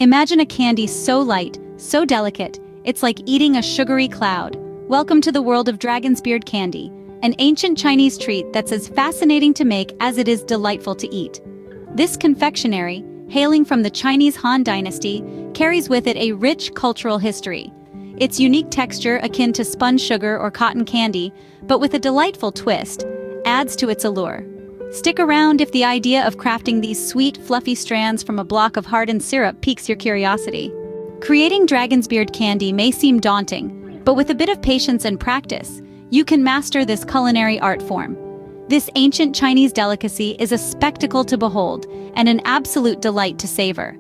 Imagine a candy so light, so delicate, it's like eating a sugary cloud. Welcome to the world of dragon's beard candy, an ancient Chinese treat that's as fascinating to make as it is delightful to eat. This confectionery, hailing from the Chinese Han Dynasty, carries with it a rich cultural history. Its unique texture, akin to sponge sugar or cotton candy, but with a delightful twist, adds to its allure. Stick around if the idea of crafting these sweet, fluffy strands from a block of hardened syrup piques your curiosity. Creating dragon's beard candy may seem daunting, but with a bit of patience and practice, you can master this culinary art form. This ancient Chinese delicacy is a spectacle to behold and an absolute delight to savor.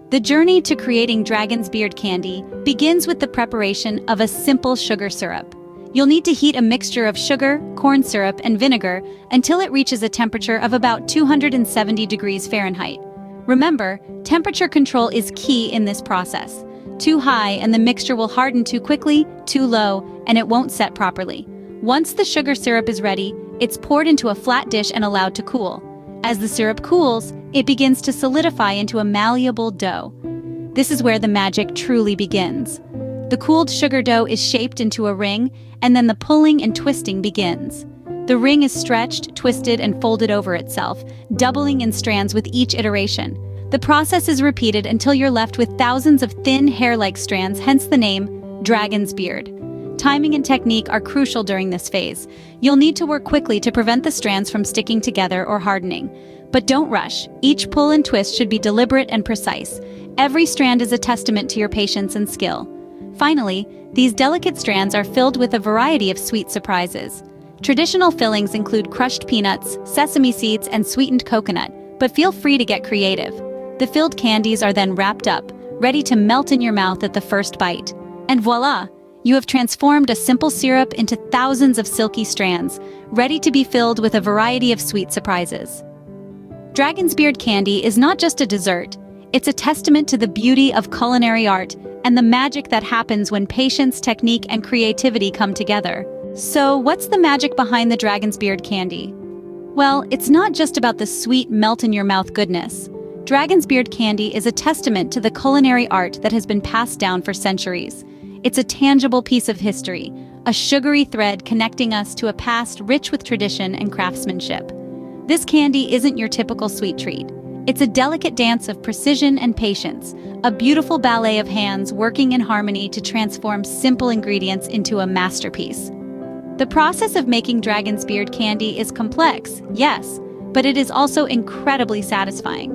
The journey to creating dragon's beard candy begins with the preparation of a simple sugar syrup. You'll need to heat a mixture of sugar, corn syrup, and vinegar until it reaches a temperature of about 270 degrees Fahrenheit. Remember, temperature control is key in this process. Too high and the mixture will harden too quickly, too low, and it won't set properly. Once the sugar syrup is ready, it's poured into a flat dish and allowed to cool. As the syrup cools, it begins to solidify into a malleable dough. This is where the magic truly begins. The cooled sugar dough is shaped into a ring, and then the pulling and twisting begins. The ring is stretched, twisted, and folded over itself, doubling in strands with each iteration. The process is repeated until you're left with thousands of thin, hair-like strands, hence the name dragon's beard. Timing and technique are crucial during this phase. You'll need to work quickly to prevent the strands from sticking together or hardening. But don't rush. Each pull and twist should be deliberate and precise. Every strand is a testament to your patience and skill. Finally, these delicate strands are filled with a variety of sweet surprises. Traditional fillings include crushed peanuts, sesame seeds, and sweetened coconut, but feel free to get creative. The filled candies are then wrapped up, ready to melt in your mouth at the first bite. And voila! You have transformed a simple syrup into thousands of silky strands, ready to be filled with a variety of sweet surprises. Dragon's beard candy is not just a dessert, it's a testament to the beauty of culinary art and the magic that happens when patience, technique, and creativity come together. So, what's the magic behind the dragon's beard candy? Well, it's not just about the sweet melt-in-your-mouth goodness. Dragon's beard candy is a testament to the culinary art that has been passed down for centuries. It's a tangible piece of history, a sugary thread connecting us to a past rich with tradition and craftsmanship. This candy isn't your typical sweet treat. It's a delicate dance of precision and patience, a beautiful ballet of hands working in harmony to transform simple ingredients into a masterpiece. The process of making dragon's beard candy is complex, yes, but it is also incredibly satisfying.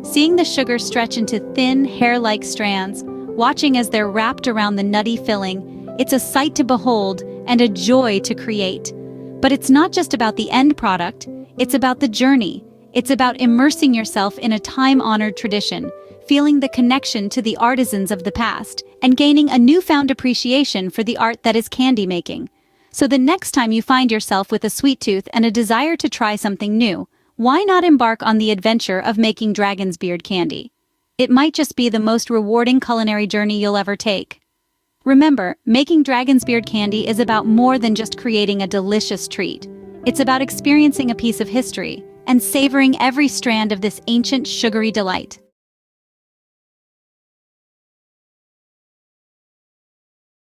Seeing the sugar stretch into thin, hair-like strands, watching as they're wrapped around the nutty filling, it's a sight to behold and a joy to create. But it's not just about the end product, it's about the journey. It's about immersing yourself in a time-honored tradition, feeling the connection to the artisans of the past, and gaining a newfound appreciation for the art that is candy making. So the next time you find yourself with a sweet tooth and a desire to try something new, why not embark on the adventure of making dragon's beard candy? It might just be the most rewarding culinary journey you'll ever take. Remember, making dragon's beard candy is about more than just creating a delicious treat. It's about experiencing a piece of history and savoring every strand of this ancient sugary delight.